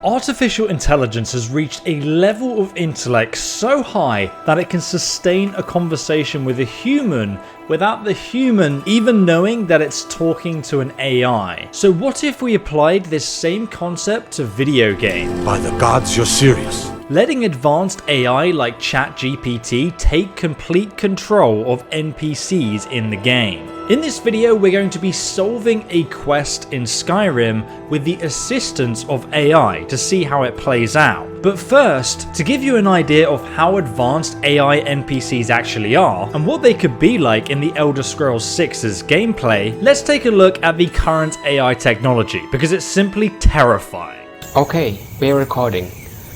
Artificial intelligence has reached a level of intellect so high that it can sustain a conversation with a human without the human even knowing that it's talking to an AI. So what if we applied this same concept to video games? By the gods, you're serious. Letting advanced AI like ChatGPT take complete control of NPCs in the game. In this video, we're going to be solving a quest in Skyrim with the assistance of AI to see how it plays out. But first, to give you an idea of how advanced AI NPCs actually are and what they could be like in the Elder Scrolls 6's gameplay, let's take a look at the current AI technology because it's simply terrifying. Okay, we're recording.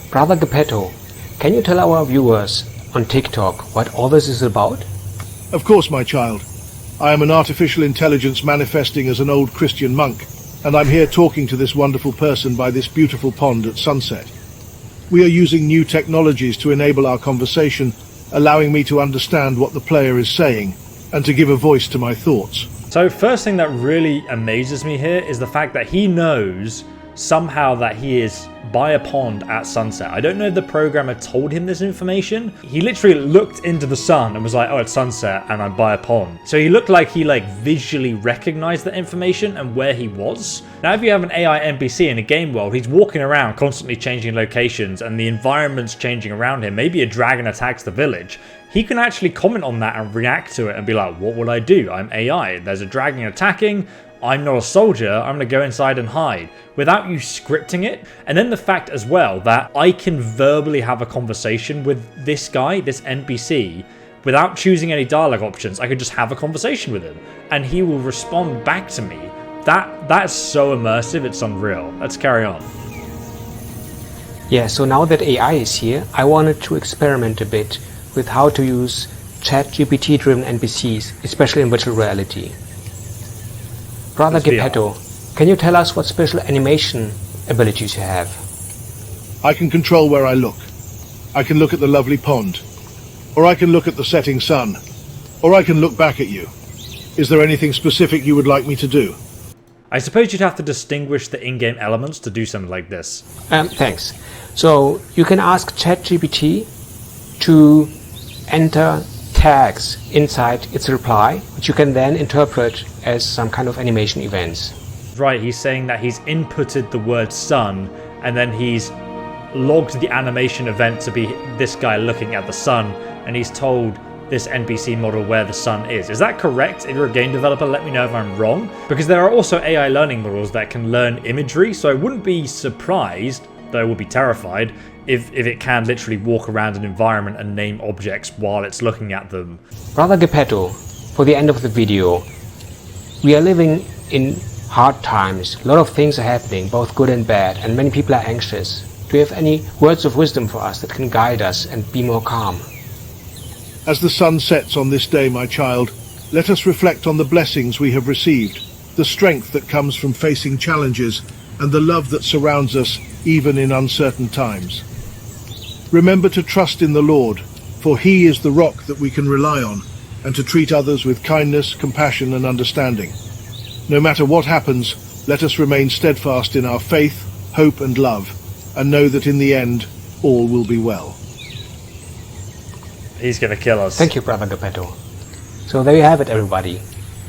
Brother Geppetto, can you tell our viewers on TikTok what all this is about? Of course, my child. I am an artificial intelligence manifesting as an old Christian monk, and I'm here talking to this wonderful person by this beautiful pond at sunset. We are using new technologies to enable our conversation, allowing me to understand what the player is saying, and to give a voice to my thoughts. So first thing that really amazes me here is the fact that he knows somehow that he is by a pond at sunset. I don't know if the programmer told him this information. He literally looked into the sun and was like, oh, it's sunset and I'm by a pond. So he looked like he visually recognized that information and where he was. Now, if you have an AI NPC in a game world, he's walking around constantly changing locations and the environment's changing around him. Maybe a dragon attacks the village. He can actually comment on that and react to it and be like, what would I do? I'm AI. There's a dragon attacking. I'm not a soldier, I'm going to go inside and hide, without you scripting it. And then the fact as well that I can verbally have a conversation with this guy, this NPC, without choosing any dialogue options. I could just have a conversation with him and he will respond back to me. That's so immersive, it's unreal. Let's carry on. Yeah, so now that AI is here, I wanted to experiment a bit with how to use ChatGPT driven NPCs, especially in virtual reality. Brother Geppetto, can you tell us what special animation abilities you have? I can control where I look. I can look at the lovely pond. Or I can look at the setting sun. Or I can look back at you. Is there anything specific you would like me to do? I suppose you'd have to distinguish the in-game elements to do something like this. Thanks. So you can ask ChatGPT to enter tags inside its reply, which you can then interpret as some kind of animation events. Right, he's saying that he's inputted the word sun and then he's logged the animation event to be this guy looking at the sun and he's told this NPC model where the sun is. Is that correct? If you're a game developer, let me know if I'm wrong. Because there are also AI learning models that can learn imagery, so I wouldn't be surprised, though I would be terrified, if it can literally walk around an environment and name objects while it's looking at them. Brother Geppetto, for the end of the video, we are living in hard times. A lot of things are happening, both good and bad, and many people are anxious. Do you have any words of wisdom for us that can guide us and be more calm? As the sun sets on this day, my child, let us reflect on the blessings we have received, the strength that comes from facing challenges, and the love that surrounds us even in uncertain times. Remember to trust in the Lord, for He is the rock that we can rely on, and to treat others with kindness, compassion, and understanding. No matter what happens, let us remain steadfast in our faith, hope, and love, and know that in the end, all will be well. He's gonna kill us. Thank you, Brother Geppetto. So there you have it, everybody.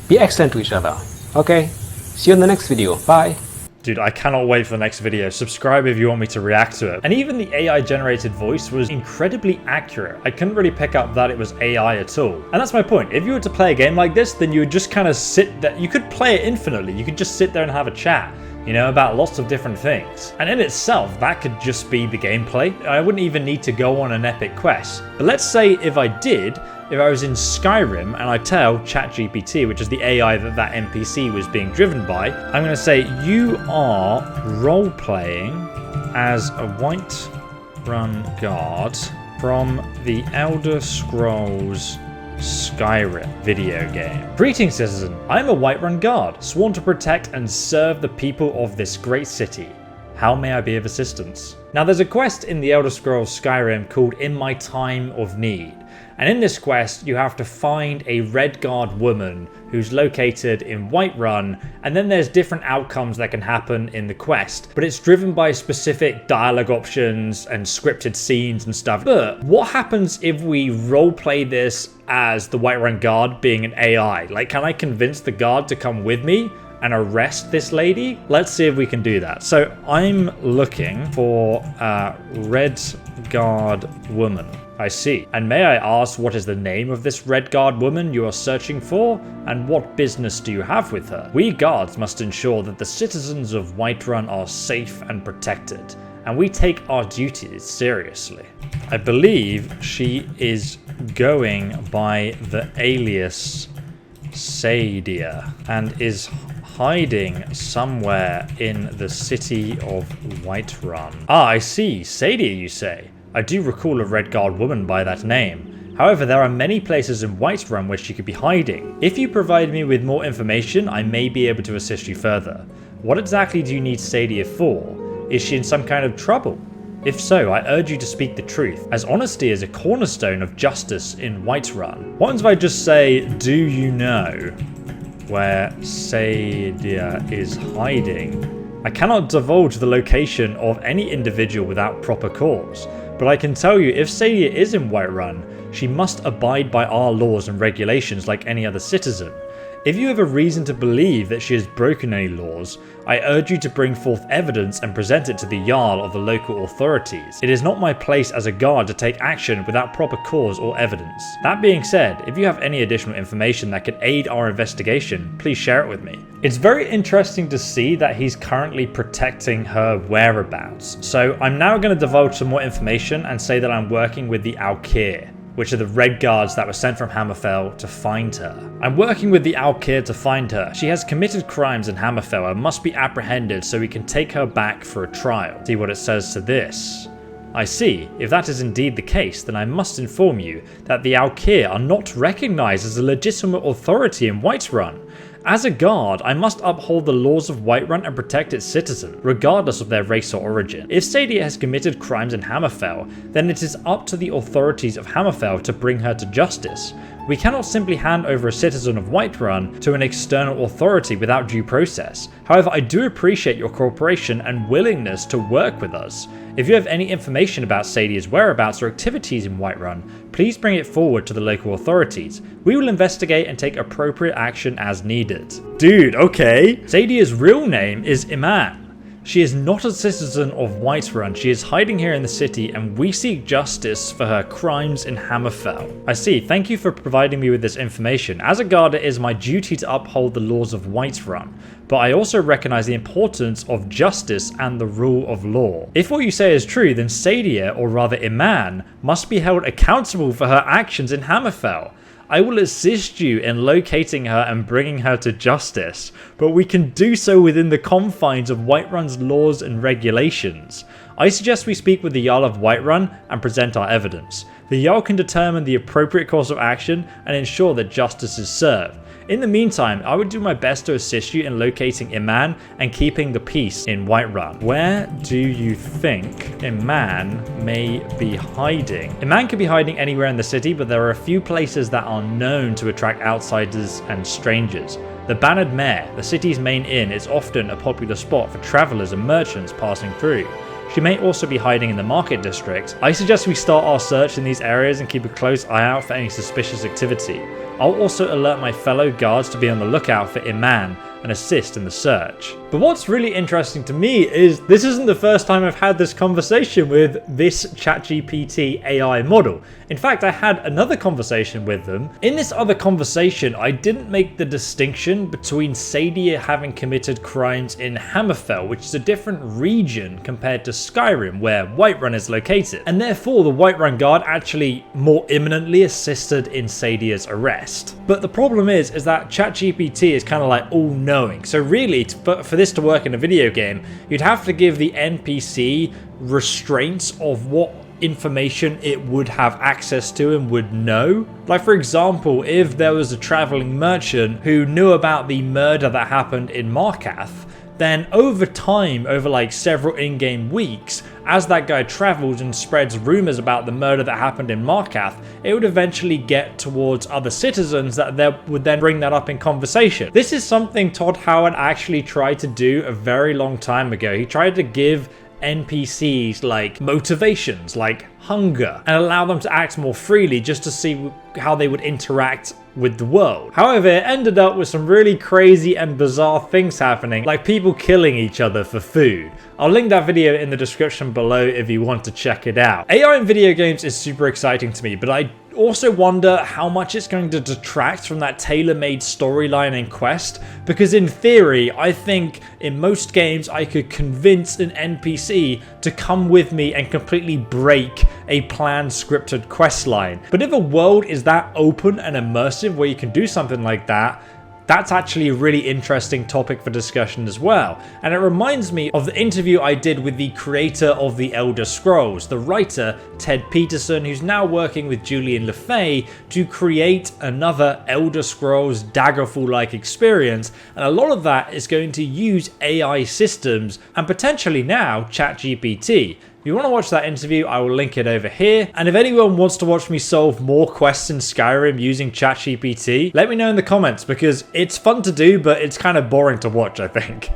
Be excellent to each other. Okay, see you in the next video. Bye. Dude, I cannot wait for the next video. Subscribe if you want me to react to it. And even the AI generated voice was incredibly accurate. I couldn't really pick up that it was AI at all. And that's my point. If you were to play a game like this, then you would just kind of sit there. You could play it infinitely. You could just sit there and have a chat, you know, about lots of different things. And in itself, that could just be the gameplay. I wouldn't even need to go on an epic quest. But let's say if I did, if I was in Skyrim and I tell ChatGPT, which is the AI that NPC was being driven by, I'm going to say, you are role-playing as a Whiterun guard from the Elder Scrolls Skyrim video game. Greetings, citizen. I am a Whiterun guard, sworn to protect and serve the people of this great city. How may I be of assistance? Now there's a quest in the Elder Scrolls Skyrim called In My Time of Need. And in this quest, you have to find a Redguard woman who's located in Whiterun, and then there's different outcomes that can happen in the quest, but it's driven by specific dialogue options and scripted scenes and stuff. But what happens if we roleplay this as the Whiterun guard being an AI? Like, can I convince the guard to come with me and arrest this lady? Let's see if we can do that. So I'm looking for a Redguard woman. I see. And may I ask, what is the name of this Redguard woman you are searching for? And what business do you have with her? We guards must ensure that the citizens of Whiterun are safe and protected, and we take our duties seriously. I believe she is going by the alias Sadia and is hiding somewhere in the city of Whiterun. Ah, I see. Sadia, you say? I do recall a Redguard woman by that name. However, there are many places in Whiterun where she could be hiding. If you provide me with more information, I may be able to assist you further. What exactly do you need Sadia for? Is she in some kind of trouble? If so, I urge you to speak the truth, as honesty is a cornerstone of justice in Whiterun. What if I just say, do you know where Sadia is hiding? I cannot divulge the location of any individual without proper cause, but I can tell you if Sadia is in Whiterun, she must abide by our laws and regulations like any other citizen. If you have a reason to believe that she has broken any laws, I urge you to bring forth evidence and present it to the Jarl or the local authorities. It is not my place as a guard to take action without proper cause or evidence. That being said, if you have any additional information that could aid our investigation, please share it with me. It's very interesting to see that he's currently protecting her whereabouts. So I'm now going to divulge some more information and say that I'm working with the Alkir, which are the Red Guards that were sent from Hammerfell to find her. I'm working with the Alkir to find her. She has committed crimes in Hammerfell and must be apprehended so we can take her back for a trial. See what it says to this. I see. If that is indeed the case, then I must inform you that the Alkir are not recognized as a legitimate authority in Whiterun. As a guard, I must uphold the laws of Whiterun and protect its citizens, regardless of their race or origin. If Sadia has committed crimes in Hammerfell, then it is up to the authorities of Hammerfell to bring her to justice. We cannot simply hand over a citizen of Whiterun to an external authority without due process. However, I do appreciate your cooperation and willingness to work with us. If you have any information about Sadia's whereabouts or activities in Whiterun, please bring it forward to the local authorities. We will investigate and take appropriate action as needed. Dude, okay. Sadia's real name is Iman. She is not a citizen of Whiterun. She is hiding here in the city and we seek justice for her crimes in Hammerfell. I see. Thank you for providing me with this information. As a guard, it is my duty to uphold the laws of Whiterun, but I also recognize the importance of justice and the rule of law. If what you say is true, then Sadia, or rather Iman, must be held accountable for her actions in Hammerfell. I will assist you in locating her and bringing her to justice, but we can do so within the confines of Whiterun's laws and regulations. I suggest we speak with the Jarl of Whiterun and present our evidence. The Jarl can determine the appropriate course of action and ensure that justice is served. In the meantime, I would do my best to assist you in locating Iman and keeping the peace in Whiterun. Where do you think Iman may be hiding? Iman could be hiding anywhere in the city, but there are a few places that are known to attract outsiders and strangers. The Bannered Mare, the city's main inn, is often a popular spot for travelers and merchants passing through. She may also be hiding in the market district. I suggest we start our search in these areas and keep a close eye out for any suspicious activity. I'll also alert my fellow guards to be on the lookout for Iman and assist in the search. But what's really interesting to me is this isn't the first time I've had this conversation with this ChatGPT AI model. In fact, I had another conversation with them. In this other conversation, I didn't make the distinction between Sadia having committed crimes in Hammerfell, which is a different region compared to Skyrim, where Whiterun is located. And therefore, the Whiterun guard actually more imminently assisted in Sadia's arrest. But the problem is that ChatGPT is kind of like all-knowing. So really, for this to work in a video game, you'd have to give the NPC restraints of what information it would have access to and would know. Like, for example, if there was a traveling merchant who knew about the murder that happened in Markath, then over time, over like several in-game weeks, as that guy travels and spreads rumors about the murder that happened in Markath, it would eventually get towards other citizens that would then bring that up in conversation. This is something Todd Howard actually tried to do a very long time ago. He tried to give NPCs like motivations, like hunger, and allow them to act more freely just to see how they would interact with the world. However, it ended up with some really crazy and bizarre things happening, like people killing each other for food. I'll link that video in the description below if you want to check it out. AI in video games is super exciting to me, but I also wonder how much it's going to detract from that tailor-made storyline and quest, because in theory, I think in most games I could convince an NPC to come with me and completely break a planned scripted quest line. But if a world is that open and immersive where you can do something like that, that's actually a really interesting topic for discussion as well. And it reminds me of the interview I did with the creator of The Elder Scrolls, the writer Ted Peterson, who's now working with Julian LeFay to create another Elder Scrolls Daggerfall-like experience. And a lot of that is going to use AI systems and potentially now ChatGPT. If you want to watch that interview, I will link it over here. And if anyone wants to watch me solve more quests in Skyrim using ChatGPT, let me know in the comments, because it's fun to do, but it's kind of boring to watch, I think.